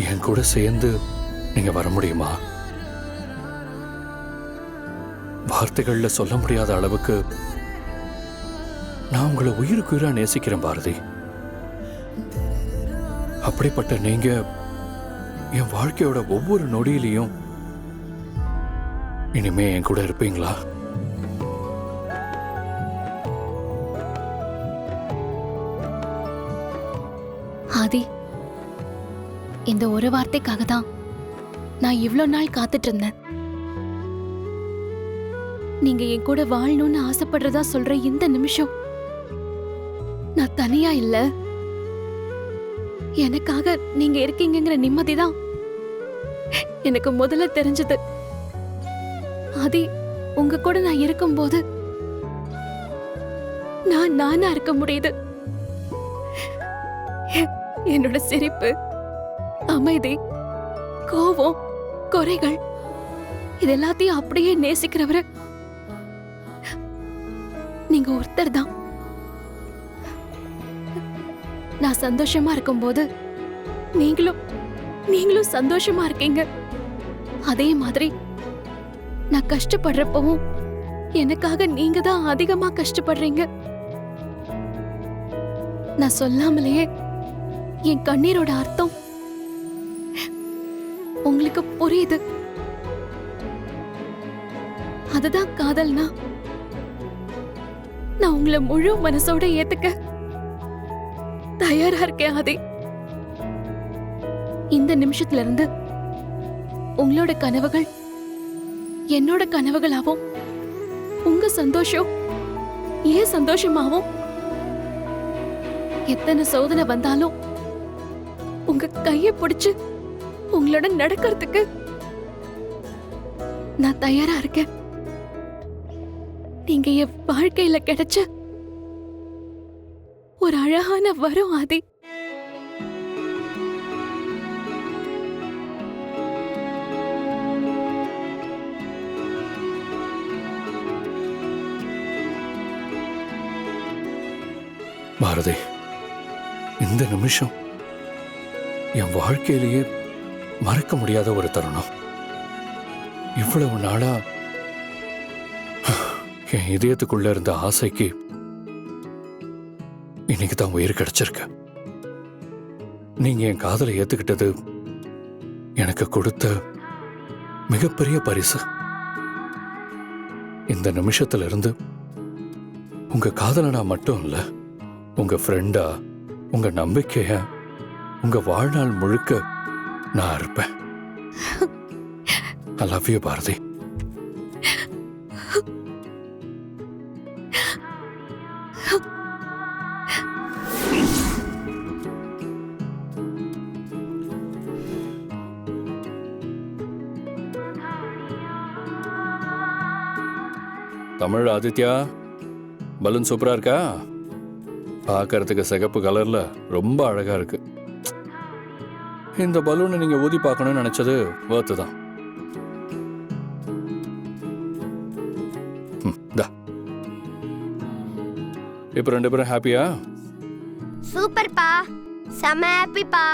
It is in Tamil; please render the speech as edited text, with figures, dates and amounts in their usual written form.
என் கூட சேர்ந்து நீங்க வர முடியுமா? வார்த்தைகள்ல சொல்ல முடியாத அளவுக்கு நான் உங்களை உயிருக்கு உயிரா நேசிக்கிறேன் பாரதி. அப்படிப்பட்ட நீங்க என் வாழ்க்கையோட ஒவ்வொரு நொடியிலையும் இனிமே என் கூட இருப்பீங்களா? ஆதி, இந்த ஒரு வார்த்தைக்காக தான் நான் இவ்ளோ நாள் காத்துட்டு இருந்தேன். நீங்க என் கூட வாழணும்னு ஆசைப்படுறதா சொல்ற இந்த நிமிஷம் நான் தனியா இல்ல, எனக்காக நீங்க இருக்கீங்கிற நிம்மதிதான் எனக்கு முதல்ல தெரிஞ்சது. ஆதி, உங்க கூட நான் இருக்கும்போது நான் நானா இருக்க முடியுது. என்னோட சிரிப்பு, அமைதி, கோபம், குறைகள் இது எல்லாத்தையும் அப்படியே நேசிக்கிறவரு நீங்க ஒருத்தர் தான். நான் சந்தோஷமா இருக்கும்போது நீங்களும் சந்தோஷமா இருக்கீங்க. அதே மாதிரி நான் கஷ்டப்படுறப்பவும் எனக்காக நீங்க தான் அதிகமா கஷ்டப்படுறீங்க. நான் சொல்லாமலேயே என் கண்ணீரோட அர்த்தம் உங்களுக்கு புரியுது. அதுதான் காதல்னா நான் உங்களை முழு மனசோட ஏத்துக்க தயாரா இருக்கேன். ஆதி, இந்த நிமிஷத்துல இருந்து உங்களோட கனவுகள் என்னோட கனவுகளாவும், உங்க சந்தோஷம் ஏன் சந்தோஷமாவும், எத்தனை சோதனை வந்தாலும் உங்க கைய பிடிச்சு உங்களோட நடக்கிறதுக்கு நான் தயாரா இருக்கேன். நீங்க என் வாழ்க்கையில கிடைச்ச ஒரு அழகான வரம் ஆதி. பாரதி, இந்த நிமிஷம் என் வாழ்க்கையிலேயே மறக்க முடியாத ஒரு தருணம். இவ்வளவு நாளா என் இதயத்துக்குள்ள இருந்த ஆசைக்கு இன்னைக்கு தான் உயிர் கிடைச்சிருக்கு. நீங்க என் காதலை ஏத்துக்கிட்டது எனக்கு கொடுத்த மிகப்பெரிய பரிசு. இந்த நிமிஷத்துல இருந்து உங்க காதலனா மட்டும் இல்ல, உங்க ஃப்ரெண்டா, உங்க நம்பிக்கையா, உங்க வாழ்நாள் முழுக்க நான் இருப்பேன். I love you, Bharathi. Tamil Aditya, balloon சூப்பரா இருக்கா? பார்க்கறதுக்கு சிகப்பு கலர்ல ரொம்ப அழகா இருக்கு. இந்த பலூனை நீங்க ஊதி பார்க்கணும்னு நினைச்சது வேர்த்து தான். இப்ப ரெண்டு பேரும் ஹாப்பியா? சூப்பர் பா, செம ஹாப்பி பா.